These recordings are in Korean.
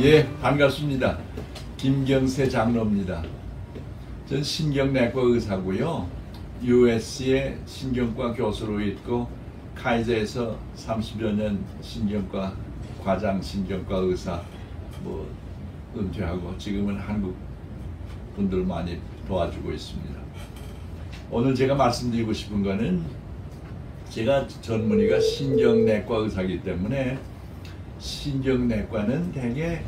예, 반갑습니다. 김경세 장로입니다. 전 신경내과 의사고요. USC에 신경과 교수로 있고 카이저에서 30여 년 신경과 과장 신경과 의사 은퇴하고 지금은 한국 분들 많이 도와주고 있습니다. 오늘 제가 말씀드리고 싶은 거는 제가 전문의가 신경내과 의사이기 때문에 신경내과는 대개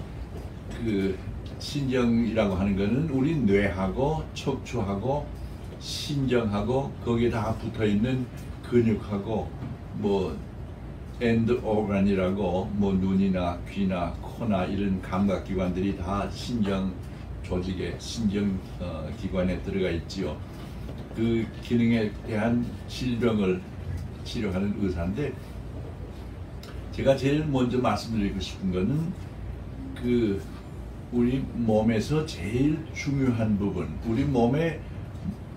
그 신경이라고 하는 거는 우리 뇌하고 척추하고 신경하고 거기에 다 붙어 있는 근육하고 엔드 오간이라고 눈이나 귀나 코나 이런 감각기관들이 다 신경 조직에 신경 기관에 들어가 있지요. 그 기능에 대한 질병을 치료하는 의사인데 제가 제일 먼저 말씀드리고 싶은 거는 우리 몸에서 제일 중요한 부분, 우리 몸의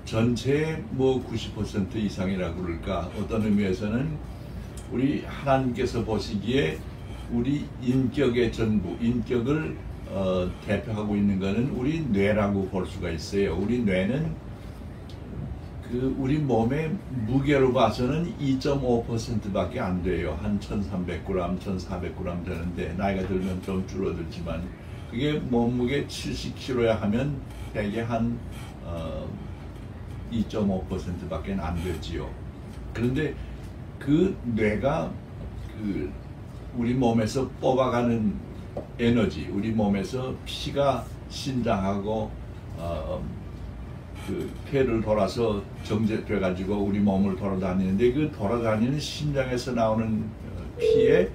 전체의 90% 이상이라고 그럴까, 어떤 의미에서는 우리 하나님께서 보시기에 우리 인격의 전부, 인격을 대표하고 있는 것은 우리 뇌라고 볼 수가 있어요. 우리 뇌는 우리 몸의 무게로 봐서는 2.5%밖에 안 돼요. 한 1300g, 1400g 되는데 나이가 들면 좀 줄어들지만 그게 몸무게 70kg야 하면 대개 한 2.5%밖에 안 되지요. 그런데 그 뇌가 우리 몸에서 뽑아가는 에너지, 우리 몸에서 피가 심장하고 폐를 돌아서 정제돼 가지고 우리 몸을 돌아다니는데 그 돌아다니는 심장에서 나오는 피의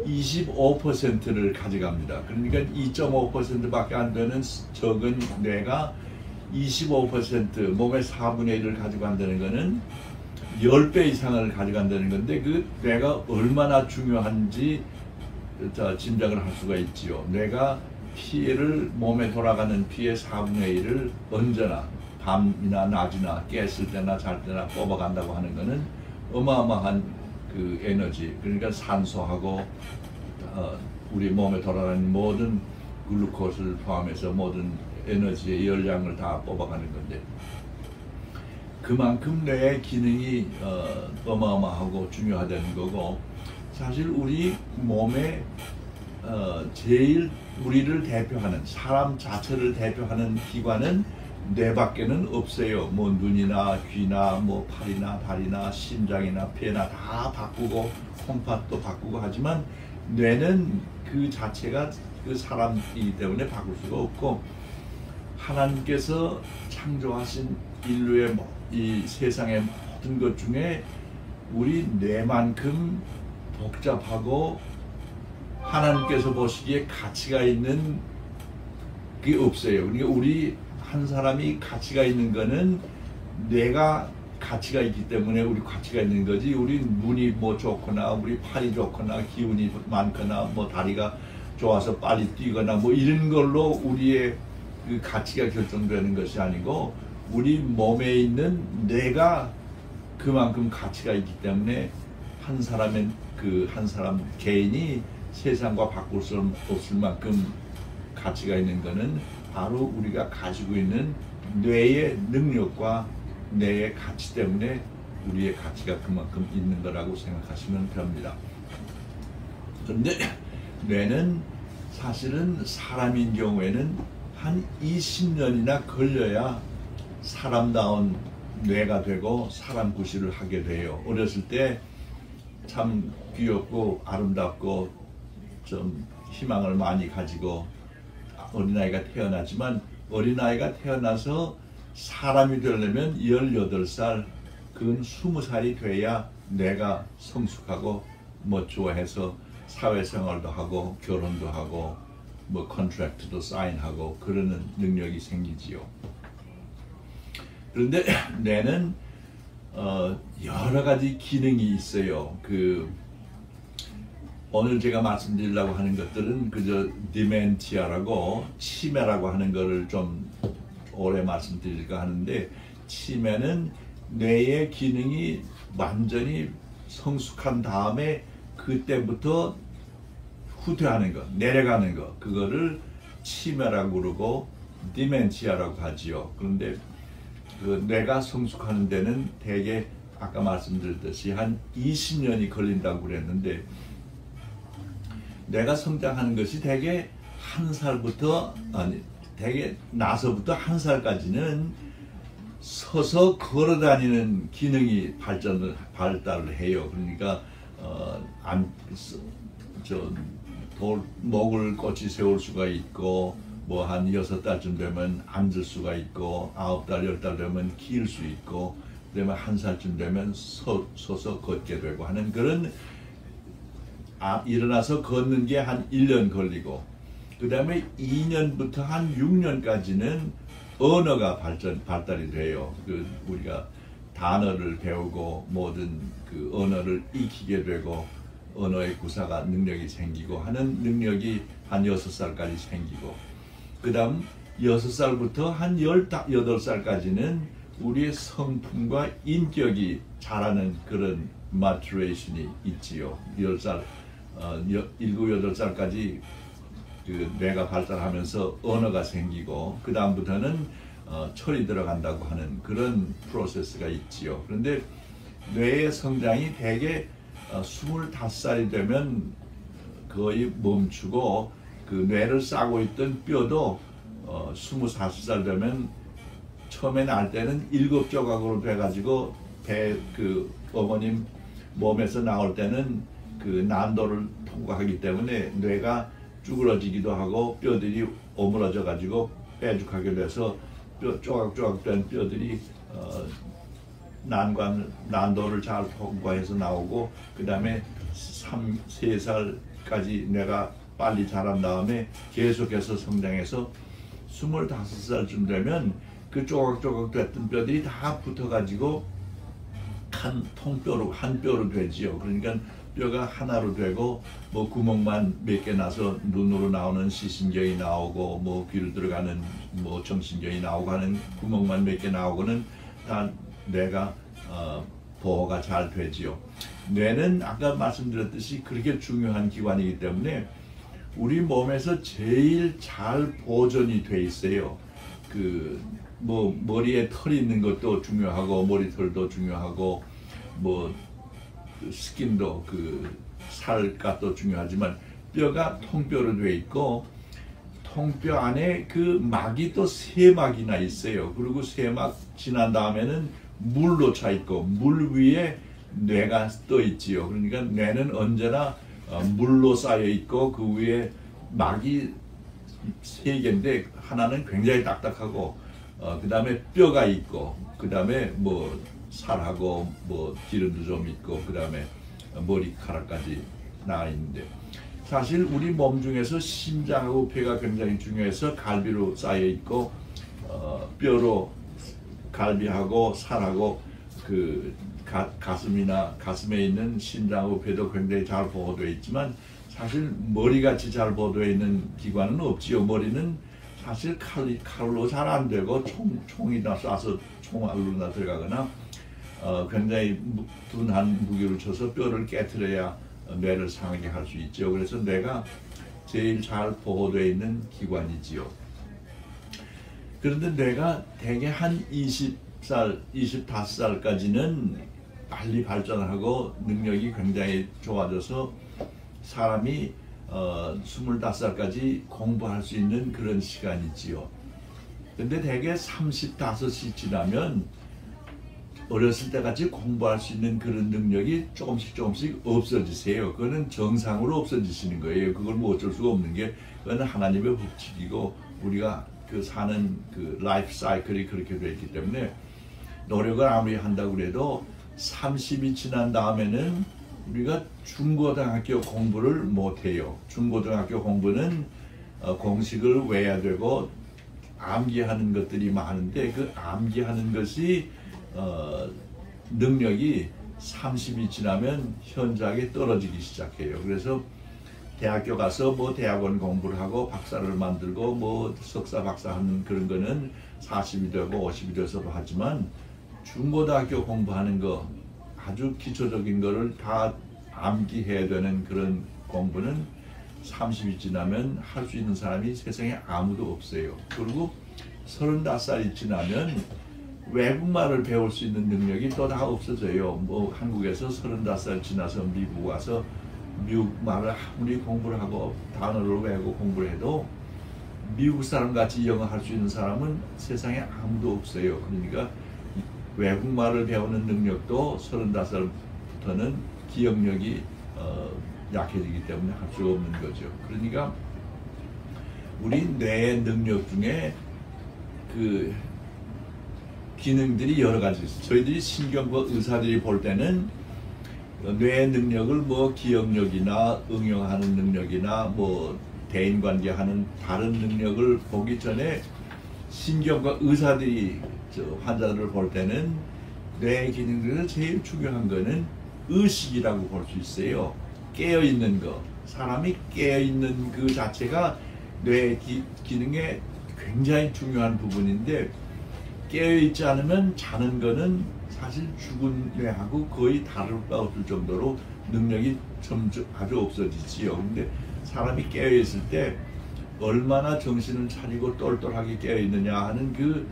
25%를 가져갑니다. 그러니까 2.5%밖에 안 되는 적은 뇌가 25% 몸의 4분의 1을 가져간다는 것은 10배 이상을 가져간다는 건데 그 뇌가 얼마나 중요한지 짐작을 할 수가 있지요. 뇌가 피를 몸에 돌아가는 피의 4분의 1을 언제나 밤이나 낮이나 깼을 때나 잘 때나 뽑아간다고 하는 것은 어마어마한 에너지, 그러니까 산소하고 우리 몸에 돌아가는 모든 글루코스를 포함해서 모든 에너지의 열량을 다 뽑아가는 건데 그만큼 뇌의 기능이 어마어마하고 중요하다는 거고, 사실 우리 몸에 제일 우리를 대표하는, 사람 자체를 대표하는 기관은 뇌밖에는 없어요. 눈이나 귀나 팔이나 다리나 심장이나 폐나 다 바꾸고 콩팥도 바꾸고 하지만 뇌는 그 자체가 사람이기 때문에 바꿀 수가 없고, 하나님께서 창조하신 인류의 이 세상의 모든 것 중에 우리 뇌만큼 복잡하고 하나님께서 보시기에 가치가 있는 게 없어요. 그러니까 우리 한 사람이 가치가 있는 거는 뇌가 가치가 있기 때문에 우리 가치가 있는 거지, 우리 눈이 좋거나 우리 팔이 좋거나 기운이 많거나 다리가 좋아서 빨리 뛰거나 이런 걸로 우리의 가치가 결정되는 것이 아니고 우리 몸에 있는 뇌가 그만큼 가치가 있기 때문에 한 사람의 한 사람 개인이 세상과 바꿀 수 없을 만큼 가치가 있는 것은 바로 우리가 가지고 있는 뇌의 능력과 뇌의 가치 때문에 우리의 가치가 그만큼 있는 거라고 생각하시면 됩니다. 그런데 뇌는 사실은 사람인 경우에는 한 20년이나 걸려야 사람다운 뇌가 되고 사람 구실을 하게 돼요. 어렸을 때 참 귀엽고 아름답고 좀 희망을 많이 가지고 어린아이가 태어나지만 어린아이가 태어나서 사람이 되려면 18살, 그건 20살이 돼야 뇌가 성숙하고 좋아해서 사회생활도 하고 결혼도 하고 컨트랙트도 사인하고 그러는 능력이 생기지요. 그런데 뇌는 여러 가지 기능이 있어요. 오늘 제가 말씀드리려고 하는 것들은 그저 디멘티아라고 치매라고 하는 거를 좀 오래 말씀드릴까 하는데, 치매는 뇌의 기능이 완전히 성숙한 다음에 그때부터 후퇴하는 거, 내려가는 거, 그거를 치매라고 그러고 디멘치아라고 하지요. 그런데 그 뇌가 성숙하는 데는 대개 아까 말씀드렸듯이 한 20년이 걸린다고 그랬는데, 뇌가 성장하는 것이 대개 한 살부터, 아니 대개 나서부터 한 살까지는 서서 걸어 다니는 기능이 발달을 해요. 그러니까 목을 꼿이 세울 수가 있고, 뭐 한 6달쯤 되면 앉을 수가 있고, 9달, 10달 되면 길 수 있고, 그다음에 1살쯤 되면 서서 걷게 되고 하는 그런, 일어나서 걷는 게 한 1년 걸리고, 그 다음에 2년부터 한 6년까지는 언어가 발달이 돼요. 우리가 단어를 배우고 모든 그 언어를 익히게 되고, 언어의 구사가 능력이 생기고 하는 능력이 한 6살까지 생기고, 그 다음 6살부터 한 18살까지는 우리의 성품과 인격이 자라는 그런 maturation이 있지요. 10살, 7, 8살까지 그 뇌가 발달하면서 언어가 생기고, 그 다음부터는 철이 들어간다고 하는 그런 프로세스가 있지요. 그런데 뇌의 성장이 대개 25살이 되면 거의 멈추고, 그 뇌를 싸고 있던 뼈도 25살 되면 처음에 날 때는 7조각으로 돼가지고 그 어머님 몸에서 나올 때는 그 난도를 통과하기 때문에 뇌가 쭈그러지기도 하고 뼈들이 오므러져 가지고 빼죽하게 돼서 조각조각 된 뼈들이 난도를 잘 통과해서 나오고, 그 다음에 3살까지 뇌가 빨리 자란 다음에 계속해서 성장해서 25살쯤 되면 그 조각조각 됐던 뼈들이 다 붙어가지고 한 통뼈로, 한 뼈로 되지요. 그러니까 뼈가 하나로 되고, 뭐 구멍만 몇 개 나서 눈으로 나오는 시신경이 나오고, 뭐 귀로 들어가는 뭐 정신경이 나오고 하는 구멍만 몇 개 나오고는 다 뇌가 보호가 잘 되지요. 뇌는 아까 말씀드렸듯이 그렇게 중요한 기관이기 때문에 우리 몸에서 제일 잘 보존이 돼 있어요. 뭐 머리에 털이 있는 것도 중요하고, 머리털도 중요하고, 뭐 스킨도 살갗도 중요하지만, 뼈가 통뼈로 돼 있고, 통뼈 안에 그 막이 또 3막이나 있어요. 그리고 3막 지난 다음에는 물로 차 있고, 물 위에 뇌가 떠 있지요. 그러니까 뇌는 언제나 물로 쌓여 있고, 그 위에 막이 3개인데 하나는 굉장히 딱딱하고, 그 다음에 뼈가 있고, 그 다음에 뭐 살하고 뭐 기름도 좀 있고, 그 다음에 머리카락까지 나와 있는데, 사실 우리 몸 중에서 심장하고 폐가 굉장히 중요해서 갈비로 쌓여 있고, 뼈로 갈비하고 살하고 가슴에 있는 심장하고 폐도 굉장히 잘 보호되어 있지만, 사실 머리같이 잘 보호되어 있는 기관은 없지요. 머리는 사실 칼로 잘 안 되고, 총이나 쏴서 총알로나 들어가거나, 굉장히 둔한 무기를 쳐서 뼈를 깨트려야 뇌를 상하게 할 수 있죠. 그래서 뇌가 제일 잘 보호되어 있는 기관이지요. 그런데 뇌가 대개 한 20살, 25살까지는 빨리 발전하고 능력이 굉장히 좋아져서 사람이 25살까지 공부할 수 있는 그런 시간이지요. 근데 대개 35이 지나면 어렸을 때 같이 공부할 수 있는 그런 능력이 조금씩 없어지세요. 그거는 정상으로 없어지시는 거예요. 그걸 뭐 어쩔 수가 없는 게, 그건 하나님의 법칙이고, 우리가 사는 라이프 사이클이 그렇게 되어 있기 때문에, 노력을 아무리 한다고 해도 30이 지난 다음에는 우리가 중고등학교 공부를 못해요. 중고등학교 공부는 공식을 외워야 되고 암기하는 것들이 많은데, 그 암기하는 것이 능력이 30이 지나면 현저하게 떨어지기 시작해요. 그래서 대학교 가서 뭐 대학원 공부를 하고 박사를 만들고 뭐 석사 박사 하는 그런 거는 40이 되고 50이 돼서도 하지만, 중고등학교 공부하는 거, 아주 기초적인 거를 다 암기해야 되는 그런 공부는 30이 지나면 할 수 있는 사람이 세상에 아무도 없어요. 그리고 35살이 지나면 외국말을 배울 수 있는 능력이 또 다 없어져요. 뭐 한국에서 35살 지나서 미국 와서 미국 말을 아무리 공부를 하고 단어를 외우고 공부를 해도 미국 사람 같이 영어 할 수 있는 사람은 세상에 아무도 없어요. 그러니까 외국말을 배우는 능력도 35살부터는 기억력이 약해지기 때문에 할 수가 없는 거죠. 그러니까 우리 뇌의 능력 중에 그 기능들이 여러 가지 있어요. 저희들이 신경과 의사들이 볼 때는 뇌의 능력을 뭐 기억력이나 응용하는 능력이나 뭐 대인관계하는 다른 능력을 보기 전에 신경과 의사들이 환자들을 볼 때는 뇌 기능 중에서 제일 중요한 거는 의식이라고 볼 수 있어요. 깨어있는 거. 사람이 깨어있는 그 자체가 뇌 기능의 굉장히 중요한 부분인데 깨어있지 않으면 자는 거는 사실 죽은 뇌하고 거의 다를 바 없을 정도로 능력이 아주 없어지지요. 근데 사람이 깨어있을 때 얼마나 정신을 차리고 똘똘하게 깨어있느냐 하는 그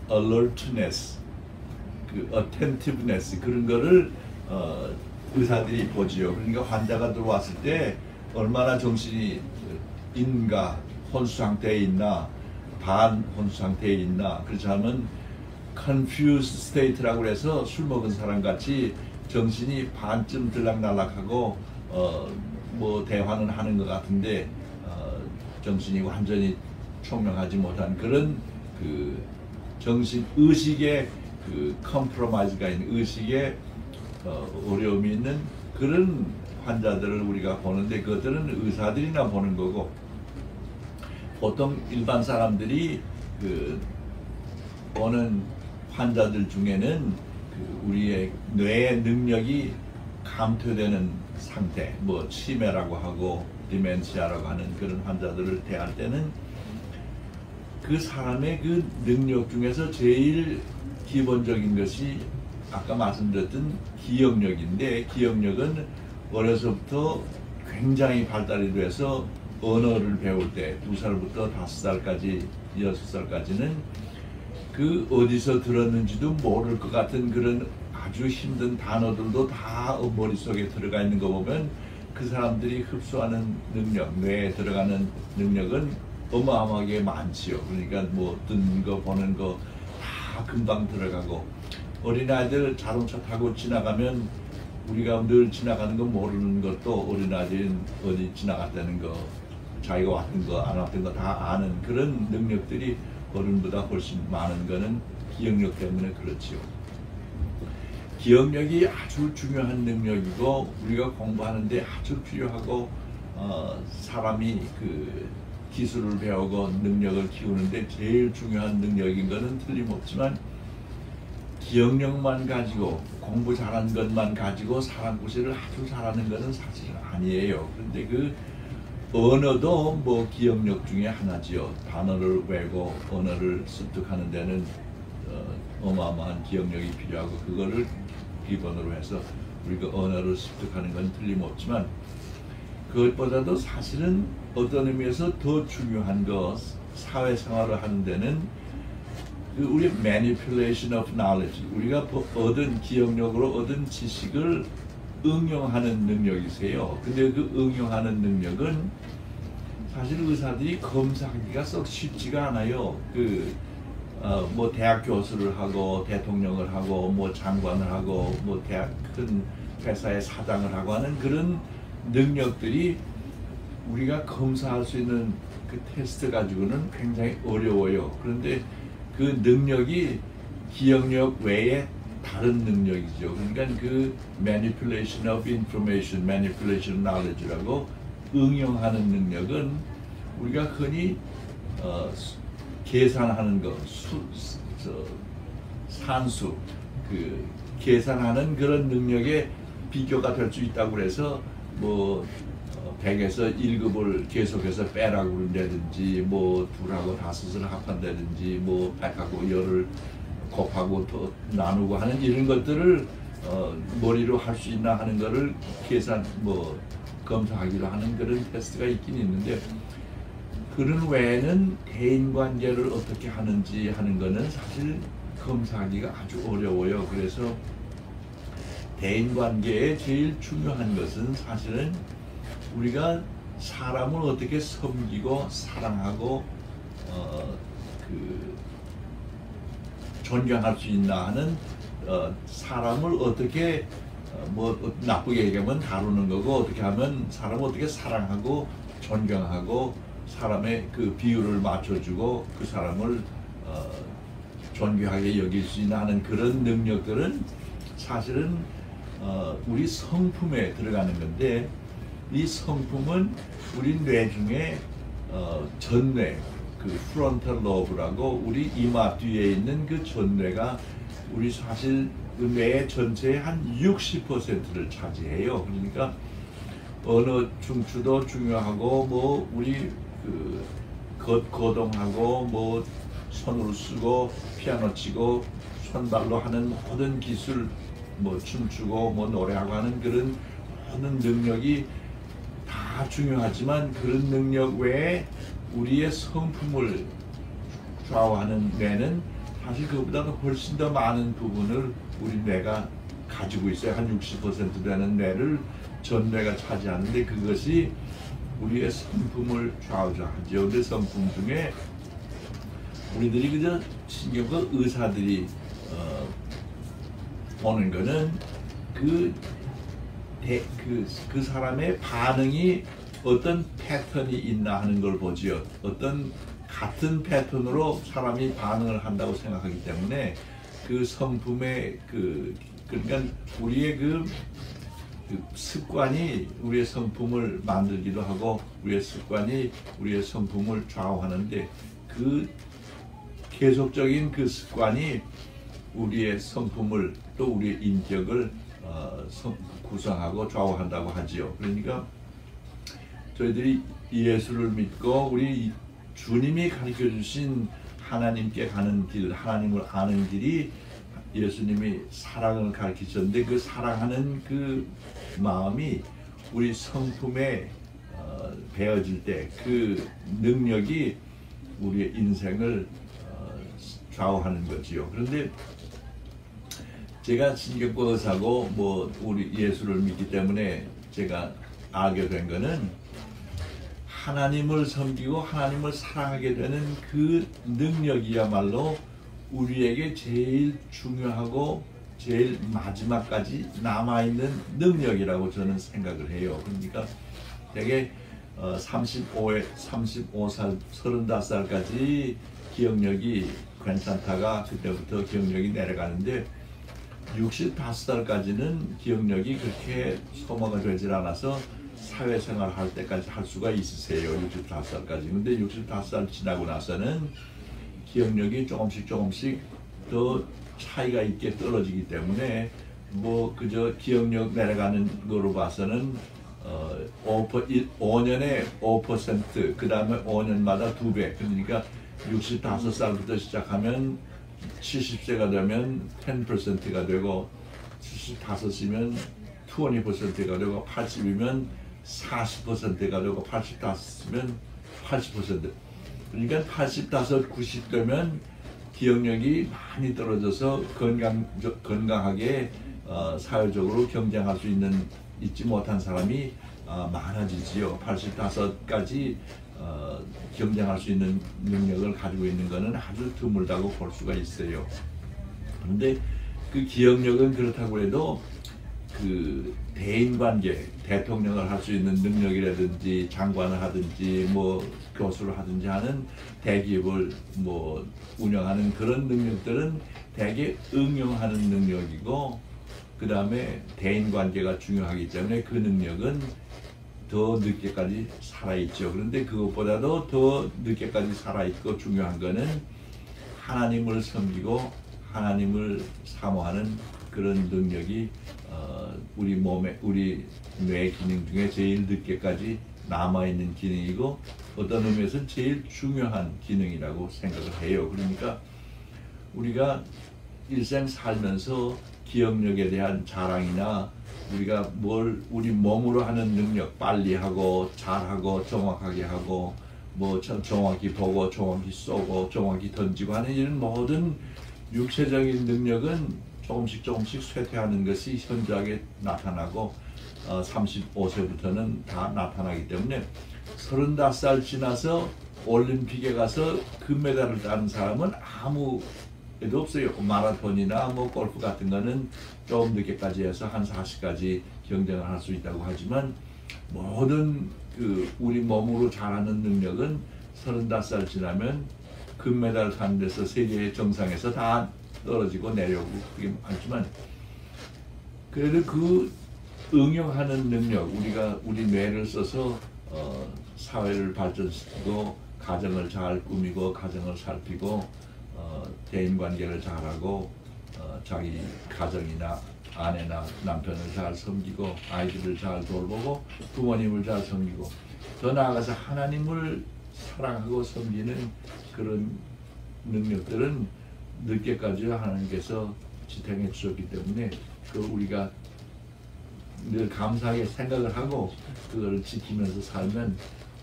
alertness, 그 attentiveness 그런 거를 의사들이 보지요. 그러니까 환자가 들어왔을 때 얼마나 정신이 있는가, 혼수 상태에 있나, 반 혼수 상태에 있나. 그렇지 않으면 confused state라고 해서 술 먹은 사람 같이 정신이 반쯤 들락날락하고 뭐 대화는 하는 것 같은데 정신이 완전히 총명하지 못한 그런 그 정신 의식의 그 compromise가 있는 의식의 어려움이 있는 그런 환자들을 우리가 보는데 그것들은 의사들이나 보는 거고 보통 일반 사람들이 그 보는 환자들 중에는 그 우리의 뇌의 능력이 감퇴되는 상태, 뭐 치매라고 하고 디멘시아라고 하는 그런 환자들을 대할 때는 그 사람의 그 능력 중에서 제일 기본적인 것이 아까 말씀드렸던 기억력인데 기억력은 어려서부터 굉장히 발달이 돼서 언어를 배울 때 2살부터 5살까지 6살까지는 그 어디서 들었는지도 모를 것 같은 그런 아주 힘든 단어들도 다 머릿속에 들어가 있는 거 보면 그 사람들이 흡수하는 능력, 뇌에 들어가는 능력은 어마어마하게 많지요. 그러니까 뭐 듣는 거 보는 거 다 금방 들어가고 어린아이들 자동차 타고 지나가면 우리가 늘 지나가는 거 모르는 것도 어린아이들은 어디 지나갔다는 거 자기가 왔던 거 안 왔던 거 다 아는 그런 능력들이 어른보다 훨씬 많은 거는 기억력 때문에 그렇지요. 기억력이 아주 중요한 능력이고 우리가 공부하는데 아주 필요하고 사람이 그 기술을 배우고 능력을 키우는데 제일 중요한 능력인 것은 틀림없지만 기억력만 가지고 공부 잘하는 것만 가지고 사람 구실을 아주 잘하는 것은 사실 아니에요. 그런데 그 언어도 뭐 기억력 중에 하나지요. 단어를 외고 언어를 습득하는 데는 어마어마한 기억력이 필요하고 그거를 기본으로 해서 우리가 언어를 습득하는 건 틀림없지만 그것보다도 사실은 어떤 의미에서 더 중요한 거 사회생활을 하는 데는 그 우리 manipulation of knowledge 우리가 얻은 기억력으로 얻은 지식을 응용하는 능력이세요. 근데 그 응용하는 능력은 사실 의사들이 검사하기가 썩 쉽지가 않아요. 뭐 대학 교수를 하고 대통령을 하고 뭐 장관을 하고 뭐 대학 큰 회사의 사장을 하고 하는 그런 능력들이 우리가 검사할 수 있는 그 테스트 가지고는 굉장히 어려워요. 그런데 그 능력이 기억력 외에 다른 능력이죠. 그러니까 그 manipulation of information, manipulation of knowledge라고 응용하는 능력은 우리가 흔히 계산하는 거, 산수, 그 계산하는 그런 능력에 비교가 될 수 있다고 해서 뭐 100에서 1급을 계속해서 빼라고 그런다든지 뭐 2하고 5을 합한다든지 뭐 100하고 10을 곱하고 더 나누고 하는 이런 것들을 머리로 할 수 있나 하는 거를 계산 뭐 검사하기로 하는 그런 테스트가 있긴 있는데, 그런 외에는 대인관계를 어떻게 하는지 하는 거는 사실 검사하기가 아주 어려워요. 그래서 대인관계에 제일 중요한 것은 사실은 우리가 사람을 어떻게 섬기고 사랑하고 존경할 수 있나 하는, 사람을 어떻게 뭐 나쁘게 얘기하면 다루는 거고, 어떻게 하면 사람을 어떻게 사랑하고 존경하고 사람의 그 비율을 맞춰주고 그 사람을 존귀하게 여길 수 있는 하는 그런 능력들은 사실은 우리 성품에 들어가는 건데, 이 성품은 우리 뇌 중에 전뇌, 그 프론탈 로브라고 우리 이마 뒤에 있는 그 전뇌가 우리 사실 그 뇌 전체의 한 60%를 차지해요. 그러니까 언어 중추도 중요하고, 뭐 우리 그 거동하고, 뭐 손으로 쓰고 피아노 치고 손발로 하는 모든 기술, 뭐 춤추고 뭐 노래하고 하는 그런 모든 능력이 다 중요하지만, 그런 능력 외에 우리의 성품을 좌우하는 뇌는 사실 그보다도 훨씬 더 많은 부분을 우리 뇌가 가지고 있어요. 한 60% 되는 뇌를 전뇌가 차지하는데, 그것이 우리의 성품을 좌우하죠. 그 성품 중에 우리들이 그저 신경과 의사들이 보는 거는 그 사람의 반응이 어떤 패턴이 있나 하는 걸 보지요. 어떤 같은 패턴으로 사람이 반응을 한다고 생각하기 때문에 그 성품의 그러니까 우리의 그 습관이 우리의 성품을 만들기도 하고, 우리의 습관이 우리의 성품을 좌우하는데, 그 계속적인 그 습관이 우리의 성품을 또 우리의 인격을 구성하고 좌우한다고 하지요. 그러니까 저희들이 예수를 믿고 우리 주님이 가르쳐 주신 하나님께 가는 길, 하나님을 아는 길이 예수님이 사랑을 가르치셨는데, 그 사랑하는 그 마음이 우리 성품에 배어질 때 그 능력이 우리의 인생을 좌우하는 거지요. 그런데 제가 신경과 의사고 뭐 우리 예수를 믿기 때문에 제가 알게 된 거는, 하나님을 섬기고 하나님을 사랑하게 되는 그 능력이야말로 우리에게 제일 중요하고 제일 마지막까지 남아있는 능력이라고 저는 생각을 해요. 그러니까 되게 35살, 35살까지 기억력이 괜찮다가 그때부터 기억력이 내려가는데, 65살까지는 기억력이 그렇게 소모가 되질 않아서 사회생활 할 때까지 할 수가 있으세요. 65살까지. 근데 65살 지나고 나서는 기억력이 조금씩 더 차이가 있게 떨어지기 때문에, 뭐 그저 기억력 내려가는 거로 봐서는 5년에 5%, 그 다음에 5년마다 2배. 그러니까 65살부터 시작하면 70세가 되면 10%가 되고, 75이면 20%가 되고, 80이면 40%가 되고, 85이면 80%. 그러니까 85, 90 되면 기억력이 많이 떨어져서 건강하게 사회적으로 경쟁할 수 있지 못한 사람이 많아지지요. 85까지 경쟁할 수 있는 능력을 가지고 있는 것은 아주 드물다고 볼 수가 있어요. 그런데 그 기억력은 그렇다고 해도 그 대인관계, 대통령을 할 수 있는 능력이라든지 장관을 하든지 뭐 교수를 하든지 하는 대기업을 뭐 운영하는 그런 능력들은 대개 응용하는 능력이고, 그 다음에 대인관계가 중요하기 때문에 그 능력은 더 늦게까지 살아있죠. 그런데 그것보다도 더 늦게까지 살아있고 중요한 거는 하나님을 섬기고 하나님을 사모하는 그런 능력이 우리 몸에, 우리 뇌 기능 중에 제일 늦게까지 남아있는 기능이고, 어떤 의미에서는 제일 중요한 기능이라고 생각을 해요. 그러니까 우리가 일생 살면서 기억력에 대한 자랑이나 우리가 뭘 우리 몸으로 하는 능력, 빨리 하고 잘하고 정확하게 하고 뭐 정확히 보고 정확히 쏘고 정확히 던지고 하는 이런 모든 육체적인 능력은 조금씩 쇠퇴하는 것이 현저하게 나타나고 35세부터는 다 나타나기 때문에 35살 지나서 올림픽에 가서 금메달을 따는 사람은 아무 에도 없어요. 마라톤이나 뭐 골프 같은 거는 조금 늦게까지 해서 한 40까지 경쟁을 할 수 있다고 하지만 모든 그 우리 몸으로 잘하는 능력은 35살 지나면 금메달 타는 데서 세계 정상에서 다 떨어지고 내려오고 그게 많지만 그래도 그 응용하는 능력 우리가 우리 뇌를 써서 사회를 발전시키고 가정을 잘 꾸미고 가정을 살피고 대인관계를 잘하고 자기 가정이나 아내나 남편을 잘 섬기고 아이들을 잘 돌보고 부모님을 잘 섬기고 더 나아가서 하나님을 사랑하고 섬기는 그런 능력들은 늦게까지 하나님께서 지탱해 주셨기 때문에 그 우리가 늘 감사하게 생각을 하고 그걸 지키면서 살면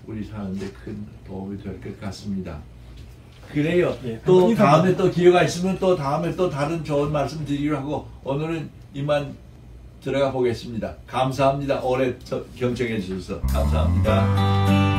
우리 사는데 큰 도움이 될 것 같습니다. 그래요. 예, 또 다음에 또 기회가 있으면 또 다음에 또 다른 좋은 말씀 드리기로 하고 오늘은 이만 들어가 보겠습니다. 감사합니다. 오래 경청해 주셔서 감사합니다.